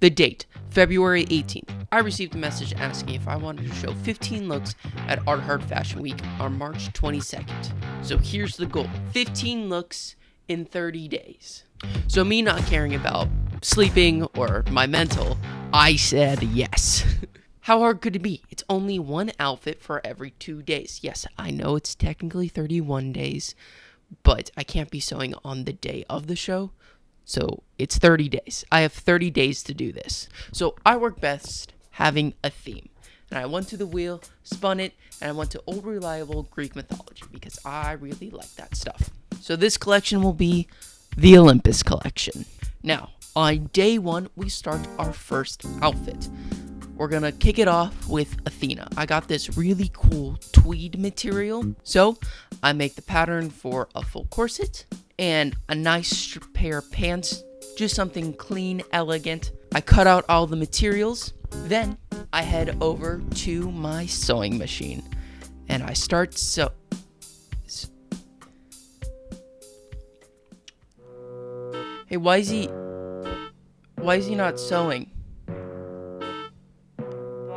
The date, February 18th. I received a message asking if I wanted to show 15 looks at Art Hard Fashion Week on March 22nd. So here's the goal, 15 looks in 30 days. So me not caring about sleeping or my mental, I said yes. How hard could it be? It's only one outfit for every 2 days. Yes, I know it's technically 31 days, but I can't be sewing on the day of the show. So it's 30 days. I have 30 days to do this. So I work best having a theme. And I went to the wheel, spun it, and I went to Old Reliable Greek mythology because I really like that stuff. So this collection will be the Olympus collection. Now, on day one, we start our first outfit. We're gonna kick it off with Athena. I got this really cool tweed material. So I make the pattern for a full corset and a nice pair of pants, just something clean, elegant. I cut out all the materials. Then I head over to my sewing machine and I start Hey, why is he not sewing?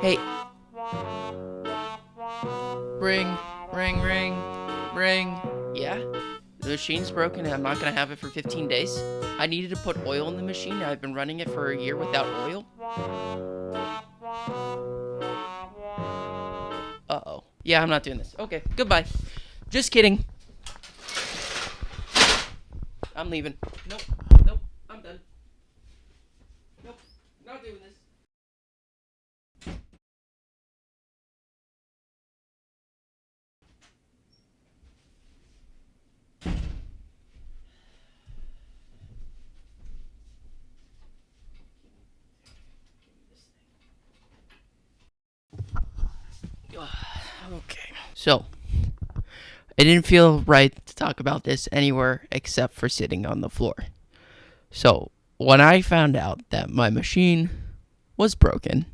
Hey. Ring. Yeah? The machine's broken and I'm not gonna have it for 15 days. I needed to put oil in the machine. I've been running it for a year without oil. Uh-oh. Yeah, I'm not doing this. Okay, goodbye. Just kidding. I'm leaving. Nope, I'm done. Nope, not doing this. Okay. So, it didn't feel right to talk about this anywhere except for sitting on the floor. So, when I found out that my machine was broken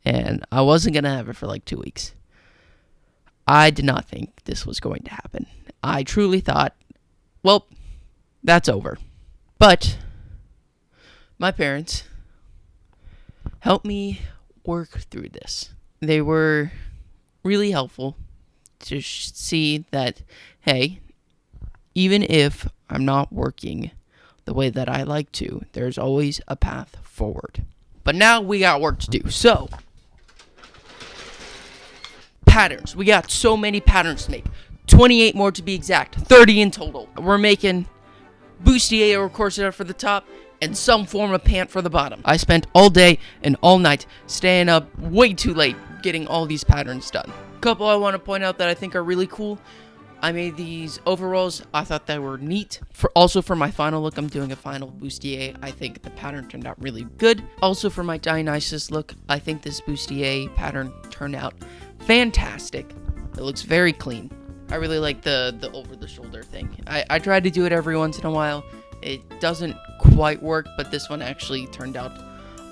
and I wasn't going to have it for like 2 weeks, I did not think this was going to happen. I truly thought, well, that's over. But my parents helped me work through this. They were really helpful to see that, hey, even if I'm not working the way that I like to, there's always a path forward. But now we got work to do. So, patterns. We got so many patterns to make. 28 more to be exact. 30 in total. We're making bustier or corset for the top and some form of pant for the bottom. I spent all day and all night staying up way too late getting all these patterns done. A couple I want to point out that I think are really cool. I made these overalls. I thought they were neat. Also for my final look, I'm doing a final bustier. I think the pattern turned out really good. Also for my Dionysus look, I think this bustier pattern turned out fantastic. It looks very clean. I really like the over the shoulder thing. I try to do it every once in a while. It doesn't quite work, but this one actually turned out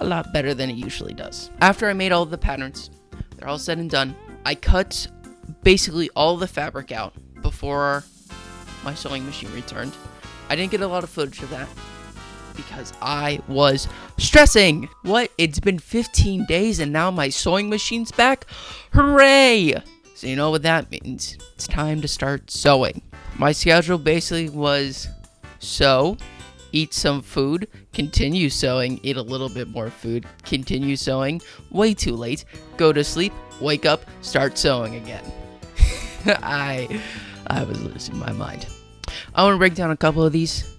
a lot better than it usually does. After I made all the patterns, they're all said and done, I cut basically all the fabric out before my sewing machine returned. I didn't get a lot of footage of that because I was stressing. What? It's been 15 days and now my sewing machine's back? Hooray! So you know what that means. It's time to start sewing. My schedule basically was sew, eat some food, continue sewing, eat a little bit more food, continue sewing, way too late, go to sleep, wake up, start sewing again. I was losing my mind. I want to break down a couple of these.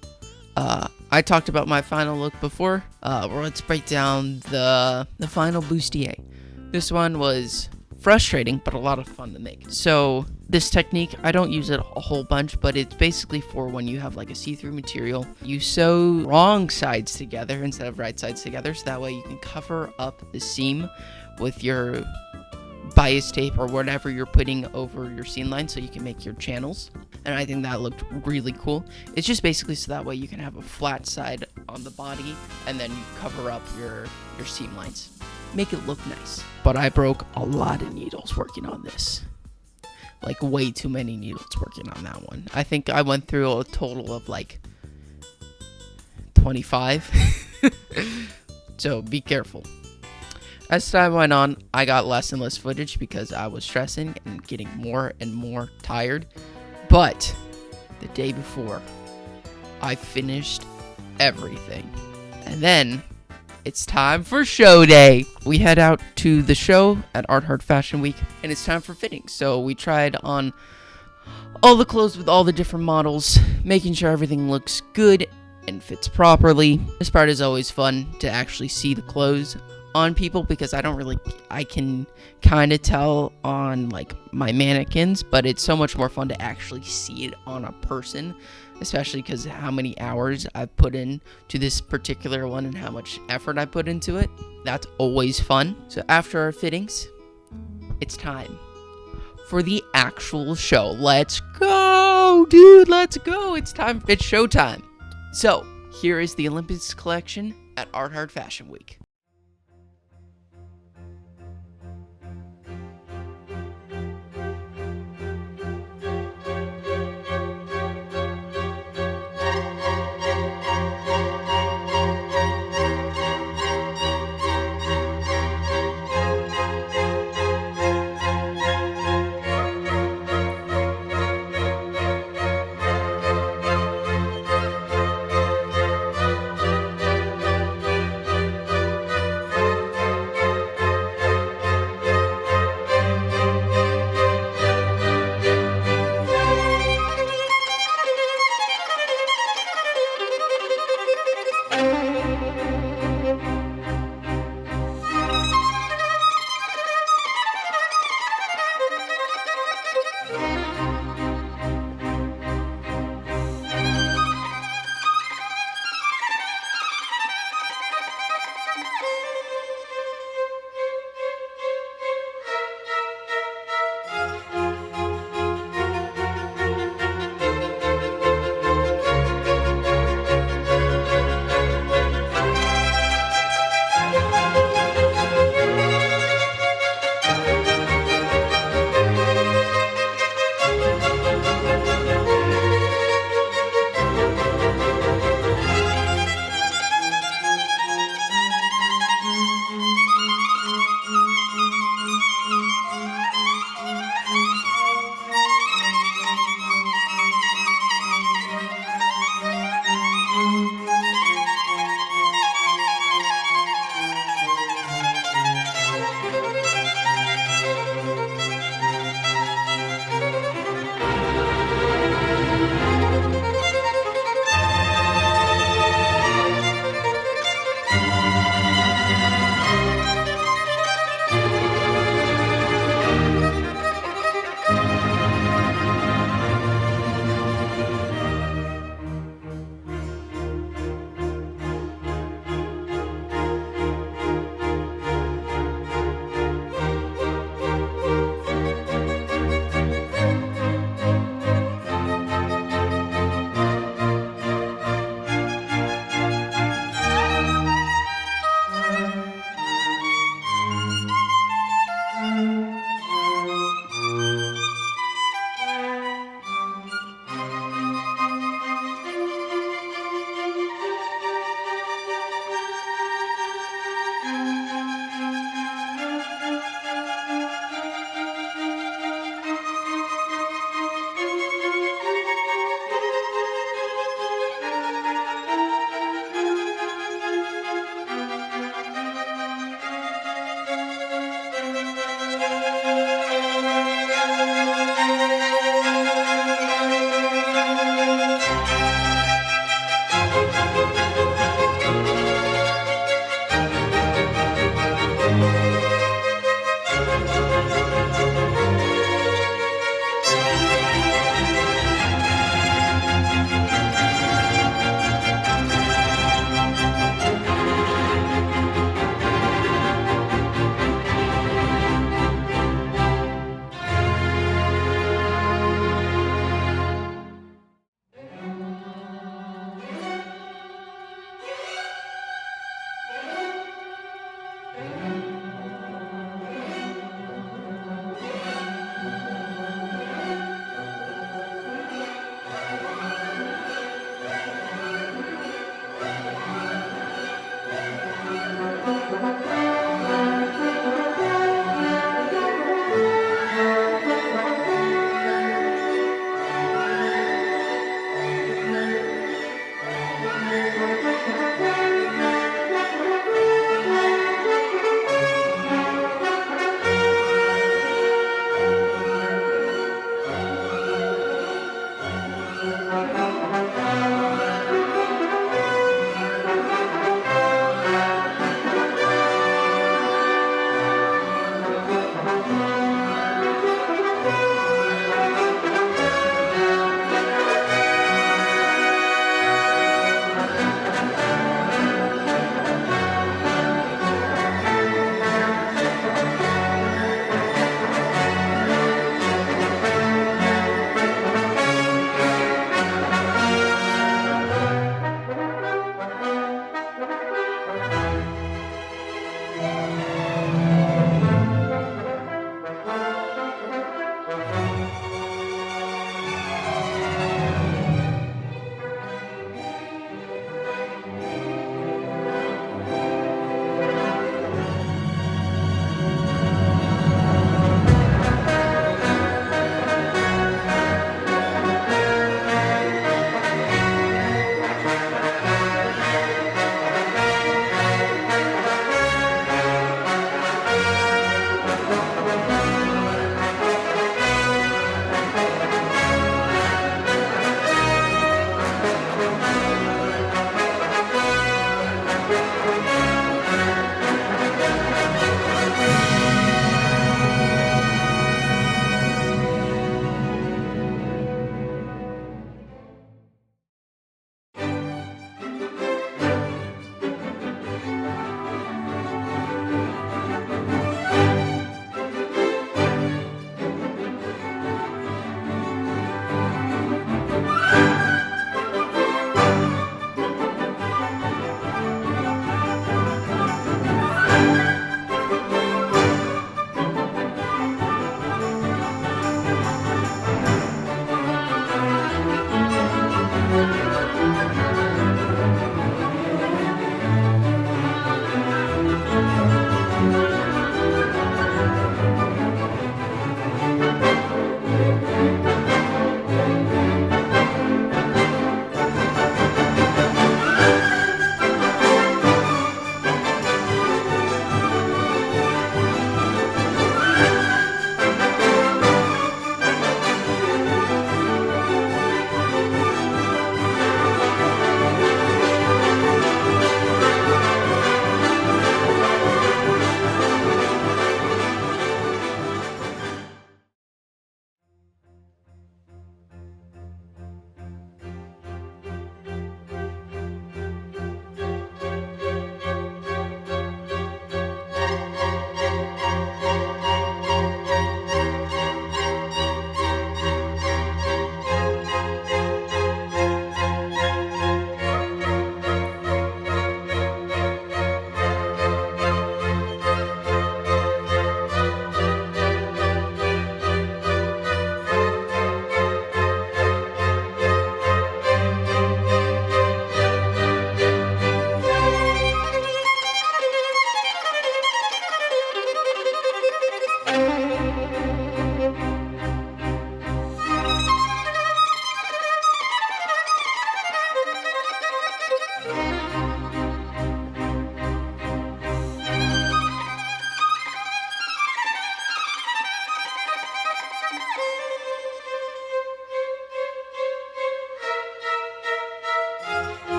I talked about my final look before. Let's break down the final bustier. This one was frustrating, but a lot of fun to make. So this technique, I don't use it a whole bunch, but it's basically for when you have like a see-through material. You sew wrong sides together instead of right sides together, so that way you can cover up the seam with your bias tape or whatever you're putting over your seam line so you can make your channels. And I think that looked really cool. It's just basically so that way you can have a flat side on the body and then you cover up your seam lines. Make it look nice. But I broke a lot of needles working on this. Like way too many needles working on that one. I think I went through a total of like 25. So be careful. As time went on, I got less and less footage because I was stressing and getting more and more tired. But the day before, I finished everything. And then it's time for show day. We head out to the show at Art Hard Fashion Week, and it's time for fittings. So we tried on all the clothes with all the different models, making sure everything looks good and fits properly. This part is always fun to actually see the clothes on people because I can kind of tell on like my mannequins, but it's so much more fun to actually see it on a person, especially because how many hours I've put in to this particular one and how much effort I put into it. That's always fun. So after our fittings, it's time for the actual show. Let's go, dude, let's go. It's showtime. So here is the Olympus collection at Art Hard Fashion Week.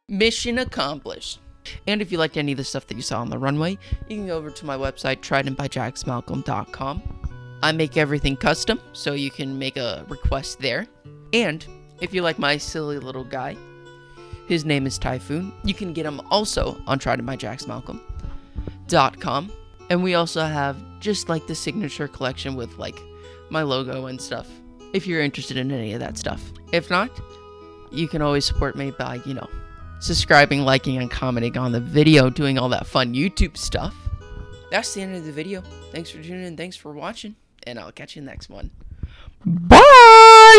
Mission accomplished. And if you liked any of the stuff that you saw on the runway, you can go over to my website, tridentbyjaxmalcolm.com. I make everything custom, so you can make a request there. And if you like my silly little guy, his name is Typhoon, you can get him also on tridentbyjaxmalcolm.com. And we also have just like the signature collection with like my logo and stuff, if you're interested in any of that stuff. If not, you can always support me by, subscribing, liking, and commenting on the video, doing all that fun YouTube stuff. That's the end of the video. Thanks for tuning in, thanks for watching, and I'll catch you in the next one. Bye!